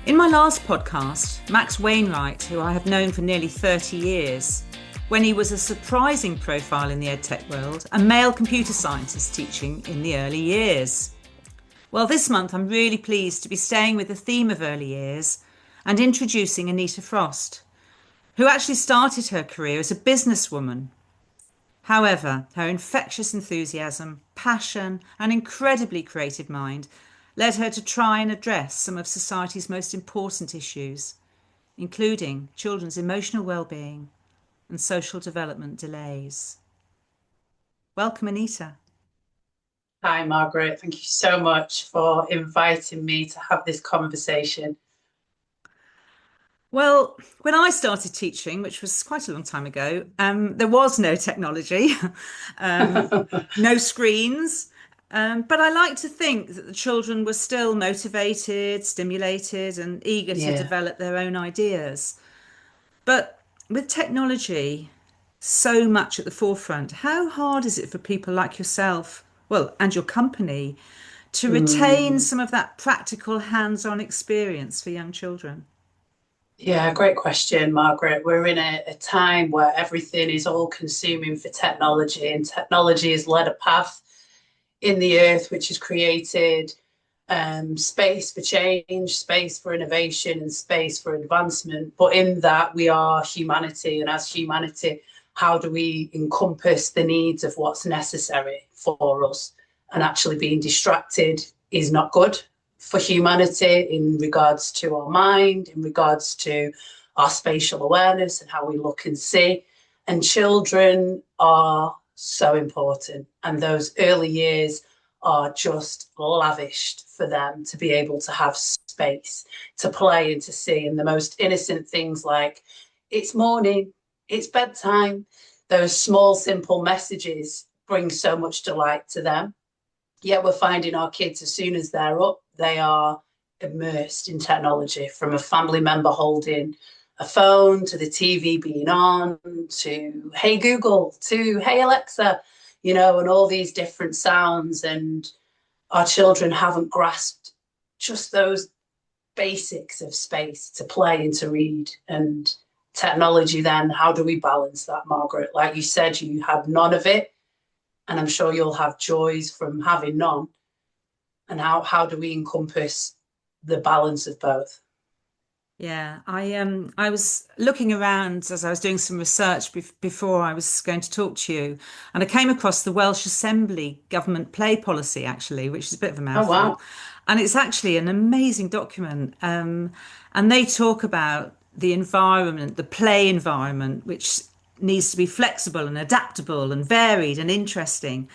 In my last podcast, Max Wainwright, who I have known for nearly 30 years, when he was a surprising profile in the edtech world, a male computer scientist teaching in the early years. Well, this month I'm really pleased to be staying with the theme of early years and introducing Anita Frost, who actually started her career as a businesswoman. However, her infectious enthusiasm, passion, and incredibly creative mind led her to try and address some of society's most important issues, including children's emotional well-being and social development delays. Welcome, Anita. Hi, Margaret. Thank you so much for inviting me to have this conversation. Well, when I started teaching, which was quite a long time ago, there was no technology, um, no screens. But I like to think that the children were still motivated, stimulated, and eager to Yeah. develop their own ideas. But with technology so much at the forefront, how hard is it for people like yourself, well, and your company, to retain Mm. some of that practical hands-on experience for young children? Yeah, great question, Margaret. We're in a time where everything is all consuming for technology, and technology has led a path in the earth which has created space for change, space for innovation, and space for advancement. But in that, we are humanity, and as humanity, how do we encompass the needs of what's necessary for us? And actually being distracted is not good for humanity in regards to our mind, in regards to our spatial awareness and how we look and see. And children are so important. And those early years are just lavished for them to be able to have space to play and to see. And the most innocent things like, it's morning, it's bedtime, those small, simple messages bring so much delight to them. Yet we're finding our kids, as soon as they're up, they are immersed in technology, from a family member holding a phone to the TV being on to Hey Google to Hey Alexa, and all these different sounds. And our children haven't grasped just those basics of space to play and to read. And technology, then, how do we balance that, Margaret? Like you said, you had none of it, and I'm sure you'll have joys from having none. And how do we encompass the balance of both? Yeah, I was looking around as I was doing some research before I was going to talk to you, and I came across the Welsh Assembly government play policy, actually, which is a bit of a Oh, mouthful, wow. and it's actually an amazing document. And they talk about the environment, the play environment, which needs to be flexible and adaptable and varied and interesting.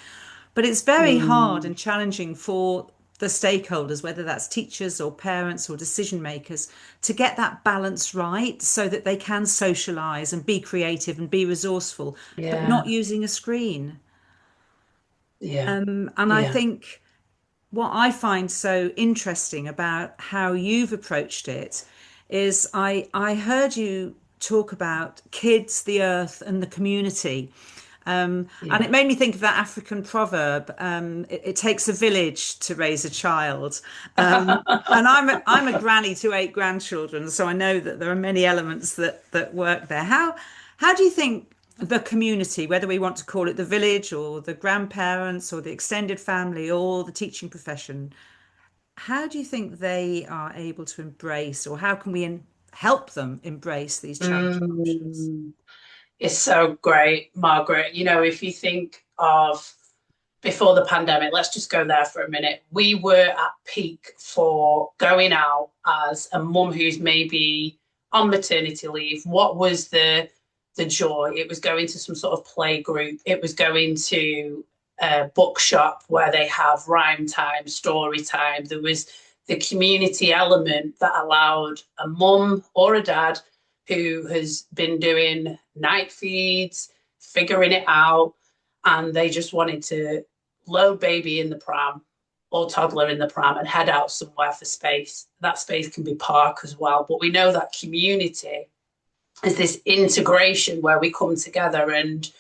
But it's very hard Mm, and challenging for the stakeholders, whether that's teachers or parents or decision makers, to get that balance right so that they can socialize and be creative and be resourceful, but not yeah, using a screen. yeah, And I yeah. think what I find so interesting about how you've approached it is I heard you talk about kids, the earth, and the community. And Yeah. it made me think of that African proverb, it takes a village to raise a child. And I'm a granny to 8 grandchildren, so I know that there are many elements that work there. How do you think the community, whether we want to call it the village or the grandparents or the extended family or the teaching profession, how do you think they are able to embrace, or how can we help them embrace these challenging options? Mm, it's so great, Margaret. If you think of before the pandemic, let's just go there for a minute. We were at peak for going out as a mum who's maybe on maternity leave. What was the joy? It was going to some sort of play group. It was going to a bookshop where they have rhyme time, story time. There was the community element that allowed a mum or a dad who has been doing night feeds, figuring it out, and they just wanted to load baby in the pram or toddler in the pram and head out somewhere for space. That space can be park as well, but we know that community is this integration where we come together, and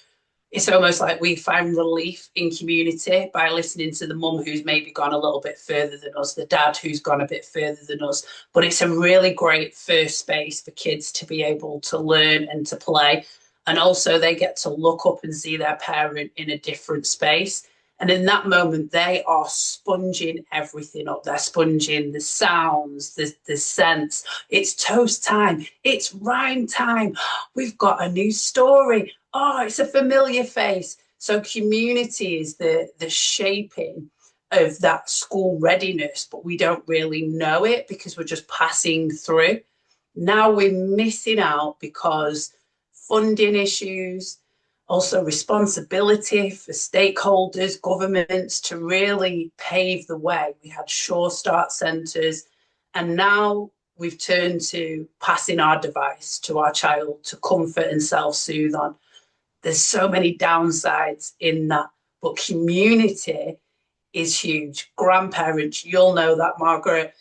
it's almost like we find relief in community by listening to the mum who's maybe gone a little bit further than us, the dad who's gone a bit further than us. But it's a really great first space for kids to be able to learn and to play. And also, they get to look up and see their parent in a different space. And in that moment, they are sponging everything up. They're sponging the sounds, the sense. It's toast time. It's rhyme time. We've got a new story. Oh, it's a familiar face. So community is the shaping of that school readiness, but we don't really know it because we're just passing through. Now we're missing out because funding issues, also responsibility for stakeholders, governments to really pave the way. We had Sure Start centres, and now we've turned to passing our device to our child to comfort and self-soothe on. There's so many downsides in that, but community is huge. Grandparents, you'll know that, Margaret,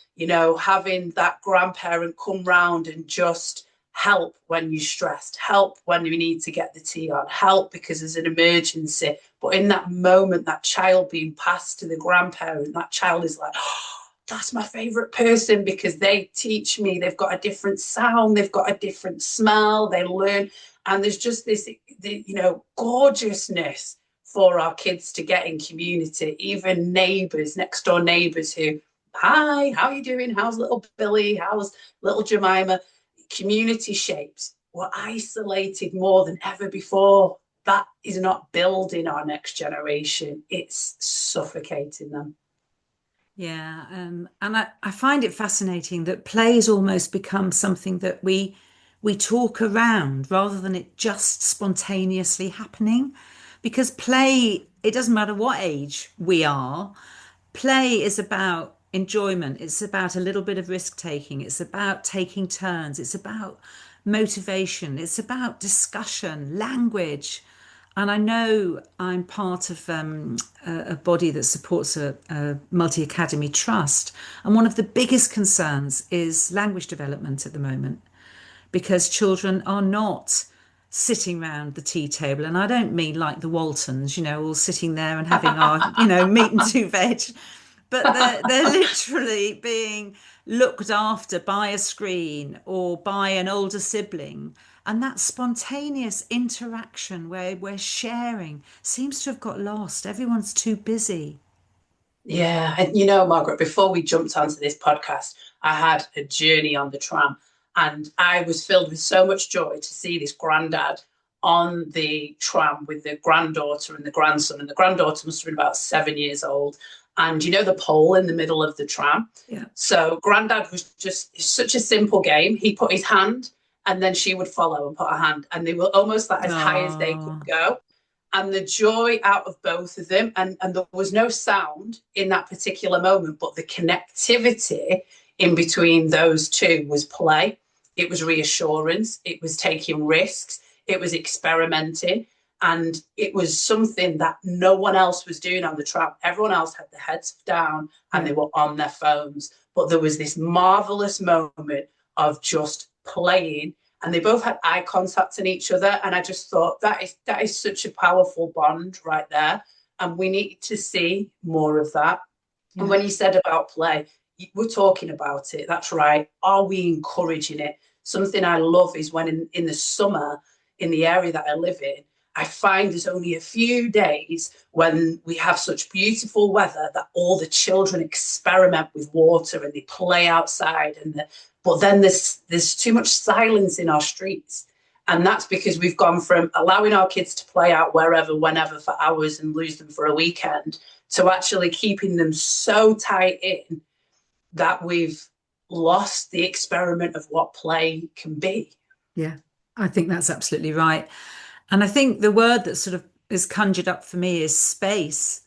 having that grandparent come round and just help when you're stressed, help when you need to get the tea on, help because there's an emergency. But in that moment, that child being passed to the grandparent, that child is like, oh, that's my favorite person because they teach me, they've got a different sound, they've got a different smell, they learn. And there's just this, gorgeousness for our kids to get in community, even neighbours, next door neighbours who, hi, how are you doing? How's little Billy? How's little Jemima? Community shapes. We're isolated more than ever before. That is not building our next generation. It's suffocating them. Yeah, and I find it fascinating that plays almost become something that we talk around rather than it just spontaneously happening. Because play, it doesn't matter what age we are, play is about enjoyment. It's about a little bit of risk taking. It's about taking turns. It's about motivation. It's about discussion, language. And I know I'm part of a body that supports a multi academy trust. And one of the biggest concerns is language development at the moment because children are not sitting round the tea table. And I don't mean like the Waltons, all sitting there and having our, meat and two veg, but they're literally being looked after by a screen or by an older sibling. And that spontaneous interaction where we're sharing seems to have got lost. Everyone's too busy. Yeah, and Margaret, before we jumped onto this podcast, I had a journey on the tram and I was filled with so much joy to see this granddad on the tram with the granddaughter and the grandson. And the granddaughter must have been about 7 years old. And the pole in the middle of the tram. Yeah. So granddad was just such a simple game. He put his hand and then she would follow and put her hand. And they were almost like as high as they could Oh, go. And the joy out of both of them, and there was no sound in that particular moment, but the connectivity in between those two was play. It was reassurance. It was taking risks. It was experimenting. And it was something that no one else was doing on the tram. Everyone else had their heads down and yeah. they were on their phones. But there was this marvelous moment of just playing. And they both had eye contact in each other. And I just thought that is such a powerful bond right there. And we need to see more of that. And Yeah. when you said about play, we're talking about it. That's right. Are we encouraging it? Something I love is when in the summer, in the area that I live in, I find there's only a few days when we have such beautiful weather that all the children experiment with water and they play outside. But then there's too much silence in our streets. And that's because we've gone from allowing our kids to play out wherever, whenever for hours and lose them for a weekend to actually keeping them so tight in that we've lost the experiment of what play can be. Yeah. I think that's absolutely right. And I think the word that sort of is conjured up for me is space.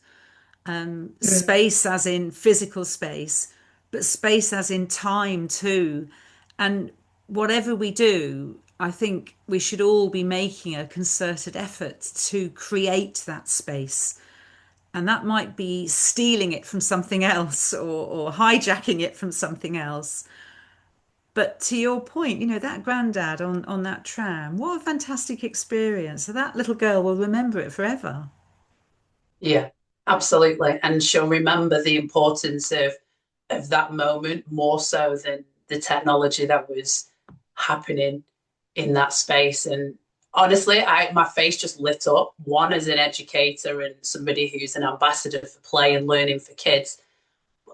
Mm. Space as in physical space, but space as in time too. And whatever we do, I think we should all be making a concerted effort to create that space. And that might be stealing it from something else or hijacking it from something else. But to your point, that granddad on that tram, what a fantastic experience. So that little girl will remember it forever. Yeah, absolutely. And she'll remember the importance of that moment more so than the technology that was happening in that space. And honestly, I my face just lit up. One as an educator and somebody who's an ambassador for play and learning for kids.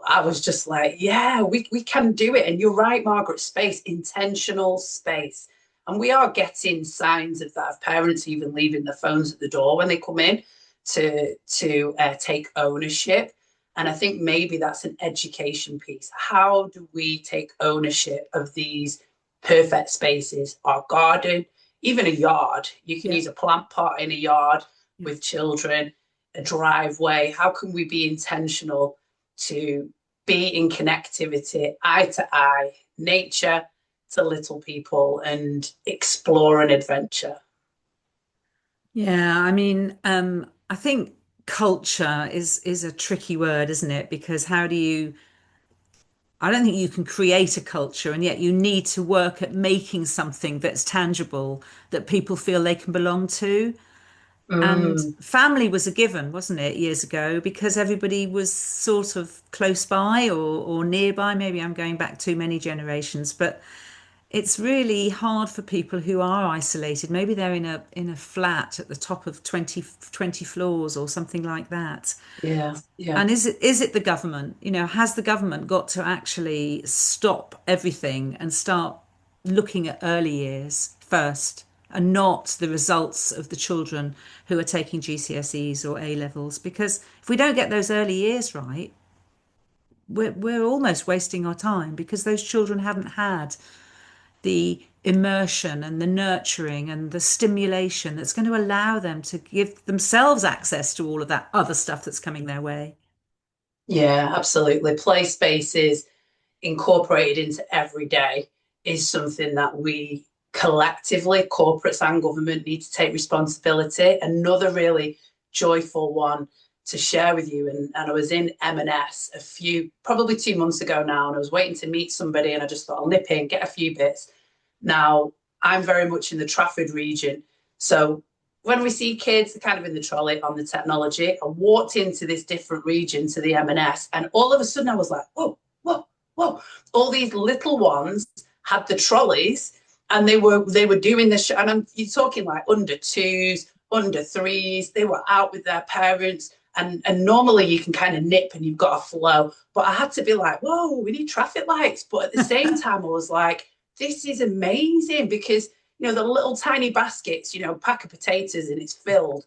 I was just like, yeah, we can do it. And you're right, Margaret, space, intentional space. And we are getting signs of that, of parents even leaving their phones at the door when they come in to take ownership. And I think maybe that's an education piece. How do we take ownership of these perfect spaces? Our garden, even a yard. You can Yeah. use a plant pot in a yard Yeah. with children, a driveway. How can we be intentional to be in connectivity, eye to eye, nature to little people, and explore an adventure? Yeah, I mean, I think culture is a tricky word, isn't it? Because how do you, I don't think you can create a culture, and yet you need to work at making something that's tangible that people feel they can belong to. And Mm, family was a given, wasn't it, years ago, because everybody was sort of close by or nearby. Maybe I'm going back too many generations, but it's really hard for people who are isolated. Maybe they're in a flat at the top of 20 floors or something like that. yeah, yeah, And is it the government? Has the government got to actually stop everything and start looking at early years first and not the results of the children who are taking GCSEs or A levels? Because if we don't get those early years right, we're almost wasting our time because those children haven't had the immersion and the nurturing and the stimulation that's going to allow them to give themselves access to all of that other stuff that's coming their way. yeah, absolutely. Play spaces incorporated into every day is something that we collectively, corporates and government, need to take responsibility. Another really joyful one to share with you. And I was in M&S probably 2 months ago now, and I was waiting to meet somebody, and I just thought I'll nip in, get a few bits. Now, I'm very much in the Trafford region. So when we see kids they're kind of in the trolley on the technology, I walked into this different region to the M&S, and all of a sudden I was like, whoa, whoa, whoa. All these little ones had the trolleys and they were doing this. And you're talking like under twos, under threes. They were out with their parents. And normally you can kind of nip and you've got a flow. But I had to be like, whoa, we need traffic lights. But at the same time, I was like, this is amazing because the little tiny baskets, pack of potatoes and it's filled.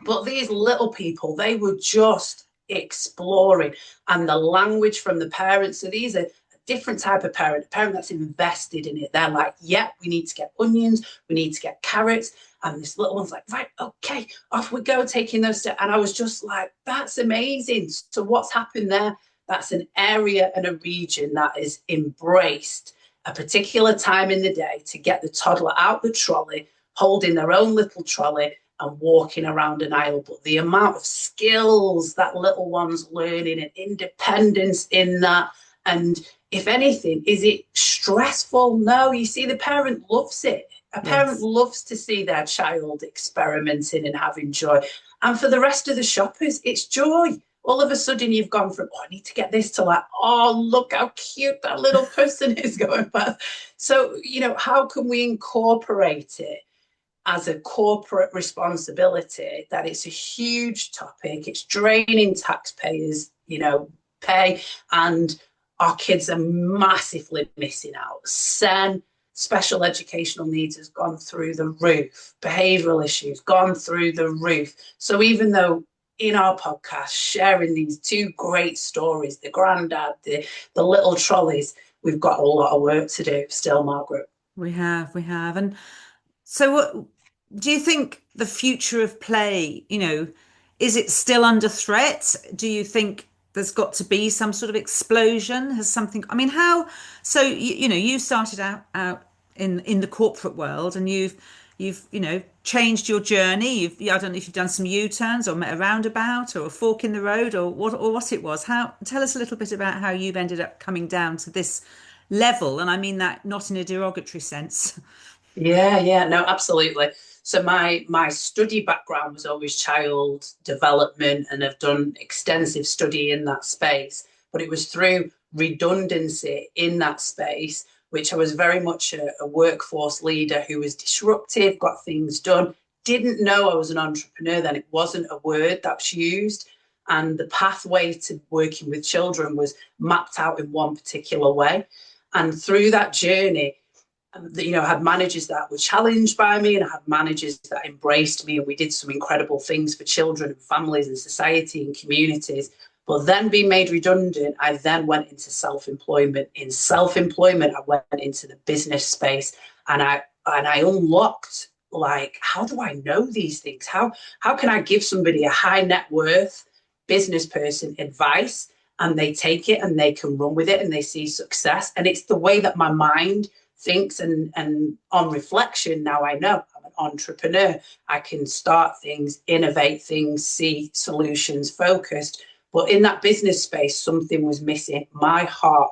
But these little people, they were just exploring, and the language from the parents. So these are a different type of parent, a parent that's invested in it. They're like, yeah, we need to get onions, we need to get carrots. And this little one's like, right, okay, off we go, taking those steps. And I was just like, that's amazing. So what's happened there? That's an area and a region that is embraced a particular time in the day to get the toddler out the trolley, holding their own little trolley and walking around an aisle. But the amount of skills that little one's learning and independence in that. And if anything, is it stressful? No, you see, the parent loves it. A parent Yes. loves to see their child experimenting and having joy. And for the rest of the shoppers, it's joy. All of a sudden, you've gone from, oh, I need to get this to like, oh, look how cute that little person is going past. So, how can we incorporate it as a corporate responsibility that it's a huge topic, it's draining taxpayers, pay, and our kids are massively missing out. Special educational needs has gone through the roof, behavioural issues gone through the roof. So even though in our podcast sharing these two great stories, the granddad, the little trolleys, we've got a lot of work to do still, Margaret. We have. And so what do you think the future of play, is it still under threat? Do you think there's got to be some sort of explosion? Has something, I mean, so you started out in the corporate world and you've changed your journey. I don't know if you've done some U-turns or met a roundabout or a fork in the road or what it was. Tell us a little bit about how you've ended up coming down to this level, and I mean that not in a derogatory sense. Yeah, yeah, no, absolutely. So my study background was always child development, and I've done extensive study in that space. But it was through redundancy in that space, which I was very much a workforce leader who was disruptive, got things done. Didn't know I was an entrepreneur then. It wasn't a word that's used. And the pathway to working with children was mapped out in one particular way. And through that journey, I had managers that were challenged by me, and I had managers that embraced me, and we did some incredible things for children and families and society and communities. But then being made redundant, I then went into self-employment. In self-employment, I went into the business space, and I unlocked, like, how do I know these things? How can I give somebody a high net worth business person advice, and they take it and they can run with it and they see success? And it's the way that my mind thinks, and on reflection, now I know I'm an entrepreneur. I can start things, innovate things, see solutions focused. But in that business space, something was missing. My heart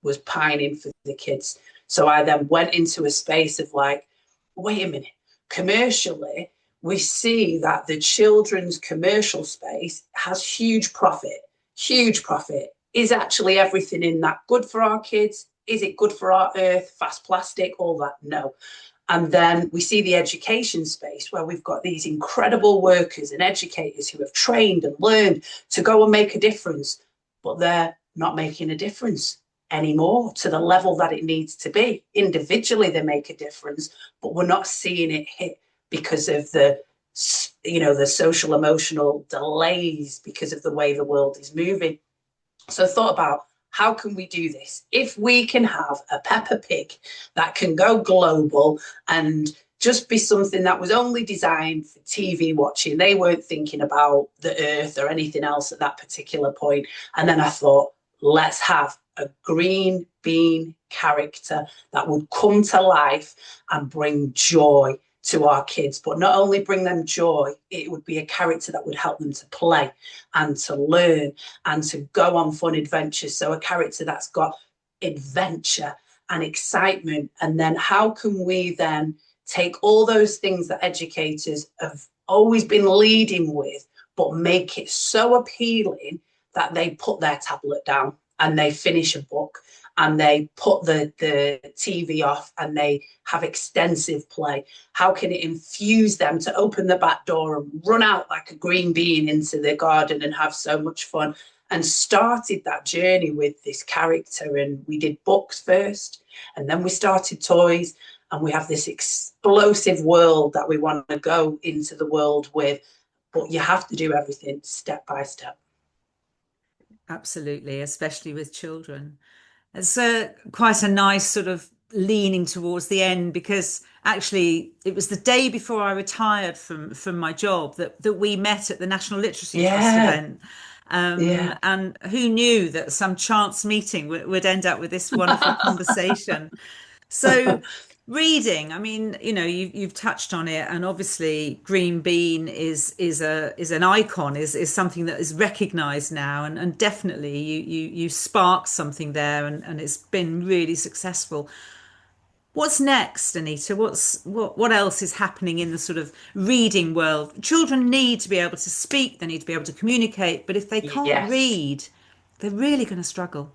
was pining for the kids. So I then went into a space of like, wait a minute, commercially, we see that the children's commercial space has huge profit. Huge profit. Is actually everything in that good for our kids? Is it good for our earth? Fast plastic, all that? No. And then we see the education space where we've got these incredible workers and educators who have trained and learned to go and make a difference, but they're not making a difference anymore to the level that it needs to be. Individually, they make a difference, but we're not seeing it hit because of the social emotional delays, because of the way the world is moving. So I thought about, how can we do this? If we can have a Peppa Pig that can go global and just be something that was only designed for TV watching, they weren't thinking about the earth or anything else at that particular point. And then I thought, let's have a green bean character that would come to life and bring joy to our kids, but not only bring them joy, it would be a character that would help them to play and to learn and to go on fun adventures. So a character that's got adventure and excitement. And then how can we then take all those things that educators have always been leading with, but make it so appealing that they put their tablet down and they finish a book and they put the TV off and they have extensive play? How can it infuse them to open the back door and run out like a green bean into the garden and have so much fun? And started that journey with this character. And we did books first, and then we started toys, and we have this explosive world that we want to go into the world with. But you have to do everything step by step. Absolutely, especially with children. It's quite a nice sort of leaning towards the end, because actually it was the day before I retired from my job that we met at the National Literacy Trust Yeah, event. yeah. And who knew that some chance meeting would end up with this wonderful conversation? So, reading, I mean, you've touched on it, and obviously, green bean is an icon, is something that is recognised now, and definitely you sparked something there, and it's been really successful. What's next, Anita? What else is happening in the sort of reading world? Children need to be able to speak, they need to be able to communicate, but if they can't Yes. read, they're really going to struggle.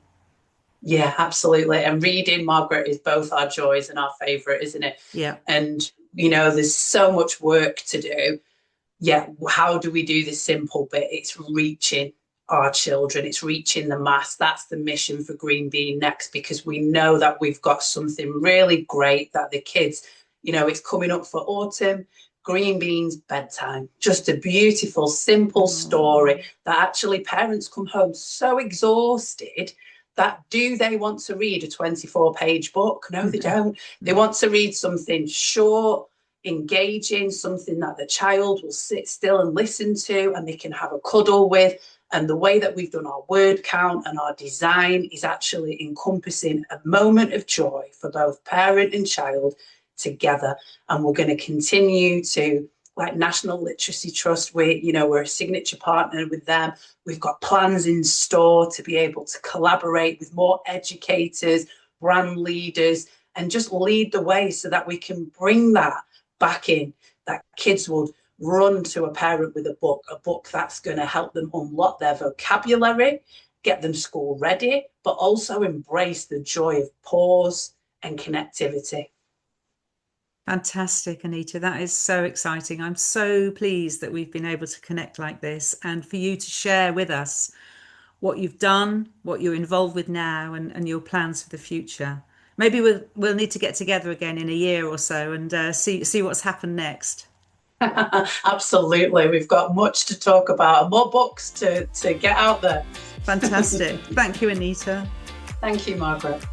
Yeah, absolutely. And reading, Margaret, is both our joys and our favourite, isn't it? Yeah. And, there's so much work to do. Yeah, how do we do this simple bit? It's reaching our children, it's reaching the mass. That's the mission for Green Bean Next, because we know that we've got something really great that the kids, it's coming up for autumn. Green Beans bedtime, just a beautiful, simple story that actually parents come home so exhausted that, do they want to read a 24-page book? No, they don't. They want to read something short, engaging, something that the child will sit still and listen to and they can have a cuddle with. And the way that we've done our word count and our design is actually encompassing a moment of joy for both parent and child together. And we're going to continue to, like National Literacy Trust, we're a signature partner with them. We've got plans in store to be able to collaborate with more educators, brand leaders, and just lead the way so that we can bring that back in, that kids would run to a parent with a book that's going to help them unlock their vocabulary, get them school ready, but also embrace the joy of pause and connectivity. Fantastic, Anita. That is so exciting. I'm so pleased that we've been able to connect like this and for you to share with us what you've done, what you're involved with now, and your plans for the future. Maybe we'll need to get together again in a year or so and see what's happened next. Absolutely. We've got much to talk about and more books to get out there. Fantastic. Thank you, Anita. Thank you, Margaret.